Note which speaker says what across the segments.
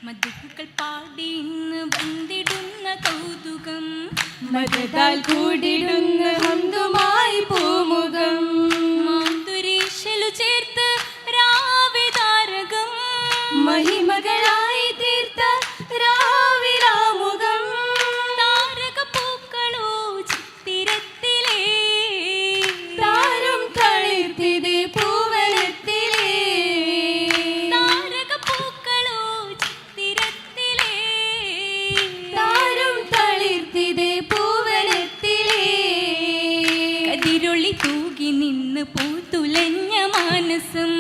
Speaker 1: മധുക്കൾ പാടി ഇന്ന് വന്നിടുന്ന കൗതുകം
Speaker 2: മതത്താൽ കൂടിടുന്ന ഹംദുമായി പൂമുഖം
Speaker 1: മാതുരീശലു ചേർത്ത് രാവിതാരകം
Speaker 2: മഹിമകളായി തീർത്ത രാവിരാമുഖം
Speaker 1: താരക പൂക്കളോ ചിത്തിരത്തിലേ
Speaker 2: താരം തളിർത്തിത് പൂവനത്തിലേ
Speaker 1: താരക പൂക്കളോ ചിത്തിരത്തിലേ
Speaker 2: താരം തളിർത്തിത് പൂവനത്തിലേ
Speaker 1: കതിരൊളി തൂകി നിന്ന് പൂത്തുലഞ്ഞ മാനസം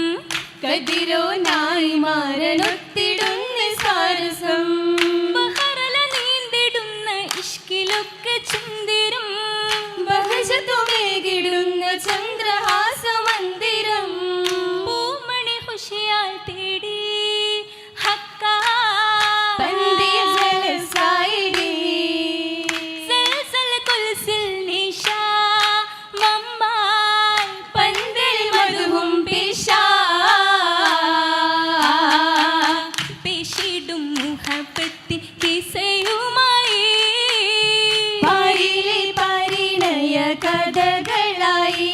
Speaker 2: കതിരോനായി മാറനൊത്തിടുന്ന സാരസം
Speaker 1: ബഹറല നീന്തിടുന്ന ഇഷ്കിലൊക്കെ ചുന്തിരും
Speaker 2: ബഹജതുമേകിടുന്ന ചന്ദ്രഹാസ മന്ദിരം
Speaker 1: പൂമണി ഹുഷിയാൽ തേടി ഹക്ക
Speaker 2: പന്തി ജലസായിടി
Speaker 1: സൽസൽ കുൽസിൽ നിഷ മമ്മാൽ
Speaker 2: പന്തൽ മധുവും പിശാ
Speaker 1: പേശിടും മുഹബത്തിൻ കിസയുമായി
Speaker 2: പാരിലെ പരിണയ കഥകളായി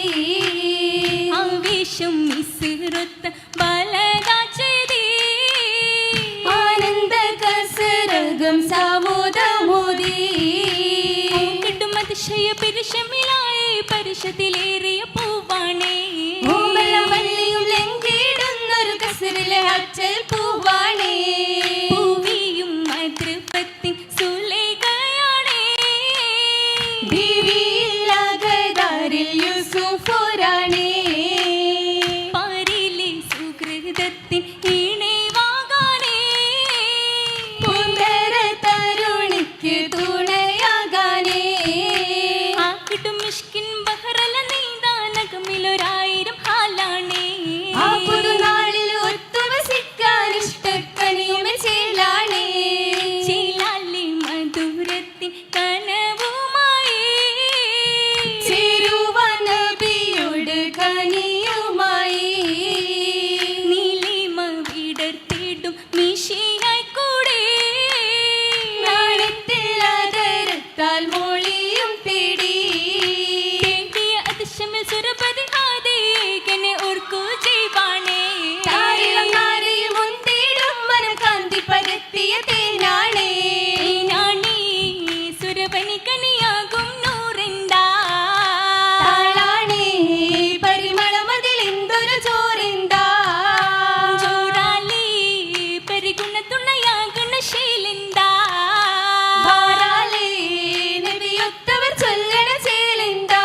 Speaker 1: ആവേശം മിസ്റത്ത് ബലദാചരി
Speaker 2: ആനന്ദ കസരകം സാമോദമോദി
Speaker 1: കിട്ടും അതിശയ പരിശമിലായി പരിശത്തിലേറിയ പൂവാണേ
Speaker 2: വള്ളിയും ലംഘിടുന്നൊരു കസറിലെ അച്ചൽ പൂവാണേ
Speaker 1: പൂവിയും മധുപത്തിൻ സുലേഖയാണേ
Speaker 2: ബീവിയില്ലാകതാരിൽ യൂസുഫോരാണേ
Speaker 1: പാരിലെ സുഹൃതത്തിൻ ഇണവാകാനേ
Speaker 2: പൂന്തര തരുണിക്ക് തുണയാകാനേ
Speaker 1: ആ കിട്ടും മിഷ്കിൻ ബഹറല നീന്താനകമിലൊരായിരം ഹാലാണേ
Speaker 2: ആ പുതുനാളിൽ ഒത്തുവസിക്കാൻ ഇഷ്ടക്കനിയും ചേലാണേ
Speaker 1: ചിലാലി മധുരത്തിൻ കനവുമായി
Speaker 2: ചേരുവാൻ നബിയോട് കനിയുമായി
Speaker 1: നീലിമ വിടർത്തിടും മിഷിയായി കൂടെ
Speaker 2: നാണത്തിൽ ആദരത്താൽ മോളിയും തേടി
Speaker 1: തേടിയ അതിശമിൽ സുരപതി ആദേകനെ ഓർക്കൂ ജീവാണേ
Speaker 2: താരങ്ങാരയിൽ മുന്തിടും മനകാന്തി പരത്തിയ തേനാണേ
Speaker 1: നാണി സുരപനി കനിയാകും നൂറിണ്ടാ
Speaker 2: താളാണേ പരിമളമതിൽ എന്തൊരു ചോറിന്താ
Speaker 1: ചൂടാലി പെരുകുന്ന തുണയാകുന്ന ശീലിന്താ
Speaker 2: ധാരാളേ നബിയൊത്തവർ ചൊല്ലണ ചേലിന്താ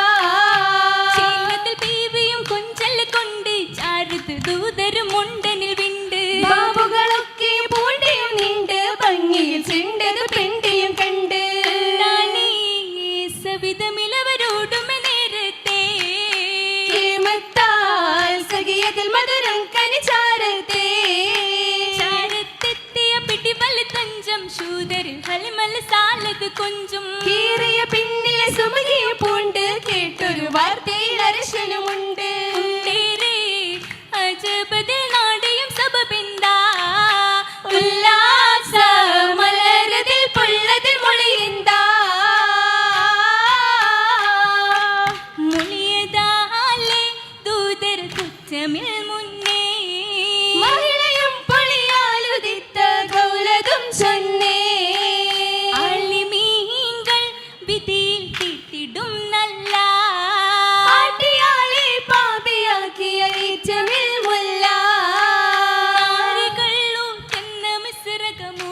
Speaker 1: ശീലത്തിൽ ബീവിയും കൊഞ്ചല് കൊണ്ട് ചാരുത്ത് ദൂതരും മുണ്ടനിൽ വിണ്ട്
Speaker 2: ബാബുകളൊക്കെ പൂണ്ടിയും നിണ്ട് ഭംഗിയിൽ ചെണ്ടത് പെണ്ടിയും കണ്ട്
Speaker 1: നാനീ സവിധമിലവരോടുമെ നേരത്തെ
Speaker 2: കേമത്താൽ സഖിയതിൽ മധുരം കനിചാരത്തെ
Speaker 1: ചാരത്തെത്തിയ പിടിവലി തഞ്ചം ശൂദരിൽ ഹലിമൽ സാലത് കൊഞ്ചും
Speaker 2: കീറിയ പിന്നിലെ സുമുഖിയ പൂണ്ട് കേട്ടൊരു വാർത്തയിൽ അരശനുമുണ്ട്
Speaker 1: തേരെ അജബതിൽ നാടിയും സബബിന്താ
Speaker 2: ഉല്ലാസ മലരതിൽ പൊള്ളതിൽ മൊളിയന്താ
Speaker 1: മുളിയതാലെ ദൂതർ കുറ്റമിൽ മുന്നേ
Speaker 2: മഹിളയും പൊളിയാലുദിത്ത ഗൗലതും ചൊന്നേ
Speaker 1: ആലിമീങ്ങൾ വിധിയിൽ തീർത്തിടും നല്ല
Speaker 2: ആട്ടിയാളെ പാപിയാക്കിയ ഈച്ചമിൽ മുല്ല
Speaker 1: ആരുകളു തന്ന മിസ്രകമൂറ്റമീനാലേ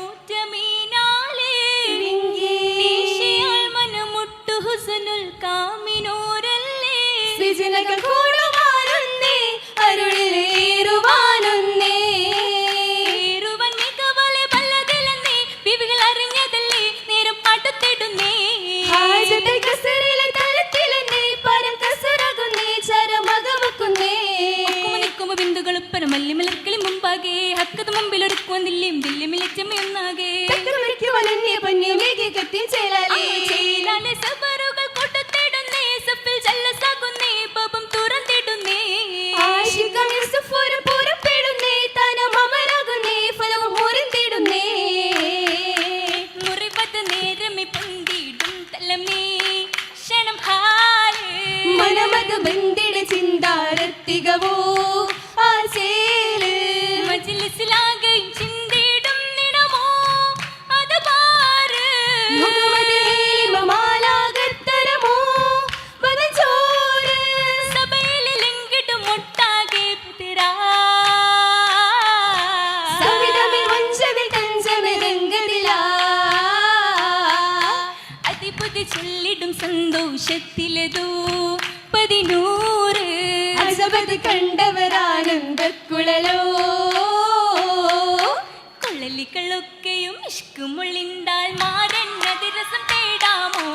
Speaker 1: നീശിയാൽ മനമുട്ടു ഹുസനുൽ കാമിനോരല്ലേ
Speaker 2: സിജനകൾ കൂടുവാനൊന്നേ അരുളിലേറുവാനൊന്നേ
Speaker 1: ഏറുവൻ മികവലെ ബല്ലതിലെന്നേ വിവികൾ അറിഞ്ഞതല്ലേ നേരം പാട്ടത്തിടുന്നേ
Speaker 2: ഹാജത്തെ കസറിലെ തലത്തിലെന്നേ പരം കസറാകുന്നേ ചരമകമുക്കുന്നേ
Speaker 1: നിൽക്കുമ്പോ ബിന്ദുകൾ പരമല്ലി മിളക്കളി മുമ്പാകെ ഹക്കത് മുമ്പിൽ ഒരുക്കുവാൻ ദില്ലിയും ദില്ലിമിലച്ചമ്മയൊന്നാകെ ചേലാലെ സബറുകൾ കൂട്ടത്തിടുന്നേ സഫിൽ ജല്ലസാകുന്നേ പാപം തുറന്നു മധുരമേ പൊന്തിടും തലമേ ക്ഷണം ഹാരേ
Speaker 2: മനമത് ബന്ധിട ചിന്താരത്തികവോ ആശേല്
Speaker 1: മജ്ലിസിലാകെയും ചിന്തിടും നിണമോ അത് പാര്
Speaker 2: മുഹമ്മദ് മാലാകത്തരമോ വനചോര്
Speaker 1: സഭയിലെ ലിംഗിടും ഒട്ടാകെ പുതിരാ
Speaker 2: സവിധമിൽ വഞ്ചമിൽ തഞ്ചമിൽ രംഗതിലാ
Speaker 1: അതിപുതി ചൊല്ലിടും സന്തോഷത്തിലതോ 11
Speaker 2: അസബത് കണ്ടവരാനന്ദക്കുഴലോ
Speaker 1: കുഴലികളൊക്കെയും ഇഷ്കുമുള്ളിണ്ടാൽ മാറന്നത് രസം തേടാമോ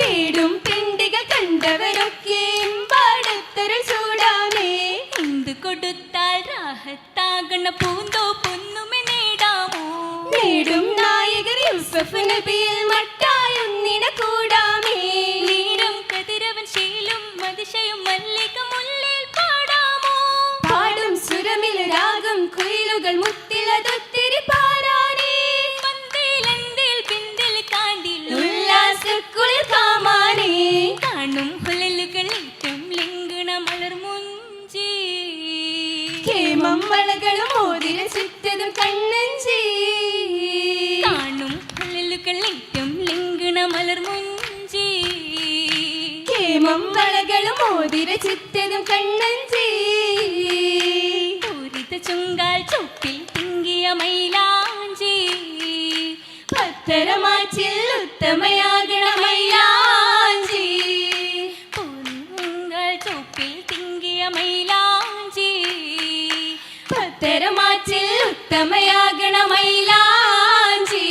Speaker 2: തേടും പെണ്ടികൾ കണ്ടവരൊക്കെ പാടത്തര ചൂടാമേ
Speaker 1: എന്ത് കൊടുത്താൽ രാഹത്താകണ പൂന്തോ പൊന്നുമെ നേടാമോ
Speaker 2: നേടും നായകർ യൂസഫ് നബിയിൽ മട്ടായൊന്നിന കൂടാമേ
Speaker 1: നീരം കതിരവൻ ശീലും അതിശയും മല്ലിക മുല്ലിൽ പാടാമോ
Speaker 2: പാടും സുരമിൽ രാഗം കുയിലുകൾ മുത്തിലതൊത്തിരി പാരാനേ
Speaker 1: പന്തിലെന്തിൽ പിന്തിൽ കാണ്ടിൽ
Speaker 2: ഉല്ലാസക്കുളിർ കാമാനേ
Speaker 1: കാണും ഹുലലുകൾ ഏറ്റവും ലിംഗണ മലർമുഞ്ചി
Speaker 2: കേമം വളകളും മോതിര ചുറ്റതും കണ്ണഞ്ചി
Speaker 1: കാണും ഹുലലുകൾ ഏറ്റവും ലിംഗണ മലർമുഞ്ചി
Speaker 2: കേമം വളകളും മോതിര ചുറ്റതും കണ്ണഞ്ചി
Speaker 1: പൂരിത ചുങ്കാൽ ചുപ്പിൽ തിങ്കിയ മൈലാഞ്ചി
Speaker 2: പത്തരമാച്ചിൽ ഉത്തമയാകണ മൈലാഞ്ചി
Speaker 1: പൂങ്കാൽ ചുപ്പിൽ തിങ്കിയ മൈലാഞ്ചി
Speaker 2: പത്തരമാച്ചിൽ ഉത്തമയാകണ മൈലാഞ്ചി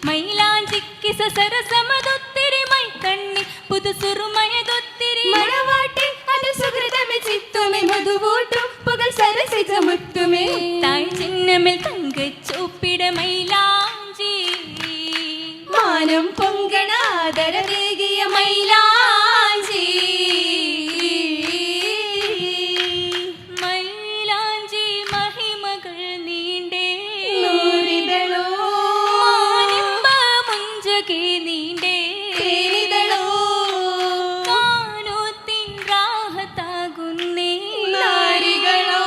Speaker 1: മൈലാഞ്ചിക്ക് സസരസമതൊത്തിരി മൈ കണ്ണി പുതുസുറുമയതൊത്തിരി
Speaker 2: മണവാട്ടി അത് സുഹൃതമേ ചിത്തുമേ മധുവൂട്ടും പുകൽ സരസിജ മുത്തുമേ
Speaker 1: തായ് ചിന്നമിൽ തങ്കച്ചോപ്പിട മൈലാഞ്ചി
Speaker 2: മാനം പൊങ്കണ ആദരവേകിയ മൈലാഞ്ചി
Speaker 1: മൈലാഞ്ചി മഹിമകൾ നീണ്ടേ
Speaker 2: നൂറിതളോ
Speaker 1: മാനിമ്പ മുഞ്ചകെ നീണ്ടേ
Speaker 2: തേനിതളോ
Speaker 1: കാനോത്തിൻ രാഹത്താകുന്നേ
Speaker 2: നാരികളോ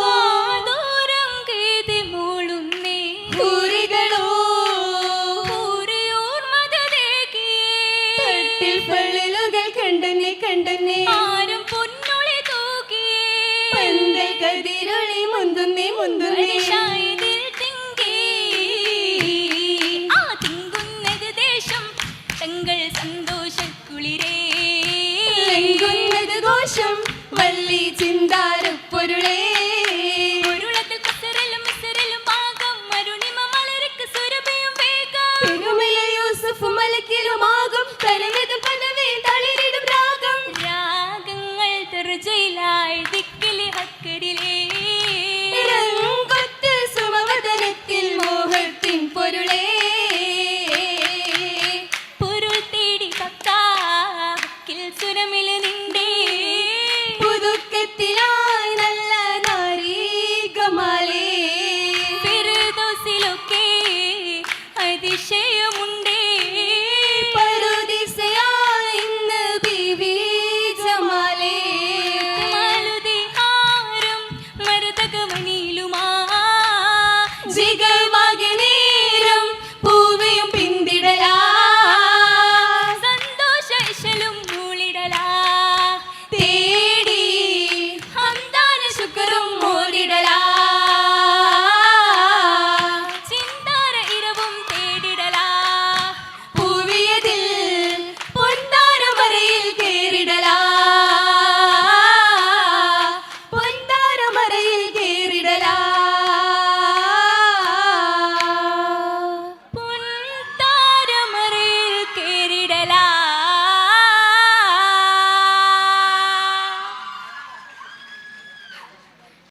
Speaker 1: കാതോരം കേതി മൂളുന്നേ
Speaker 2: ഭൂരികളോ
Speaker 1: പൂരിയൂർ മതദേകിയേ
Speaker 2: തട്ടിൽ പള്ളിലുകൾ കണ്ടനെ കണ്ടനെ
Speaker 1: ആരും പൊന്നൊളി തൂകിയേ
Speaker 2: പന്തൽ കതിരൊളി മുന്തുന്നേ മുന്തുന്നേ
Speaker 1: ഷായിദിൽ തിങ്കി ആ തിങ്കുന്നത് ദേശം തങ്ങൾ സന്തോഷക്കുളിരേ
Speaker 2: ലംഘുന്നത് ദോഷം വള്ളി ചിന്താരപ്പൊരുളേ
Speaker 1: പൊരുളത്തിൽ കസരലും മിസരലും ഭാഗം മരുണിമ മലർക്ക് സുരഭിയും വേഗം
Speaker 2: പെരുമല യൂസഫ് മലക്കിലും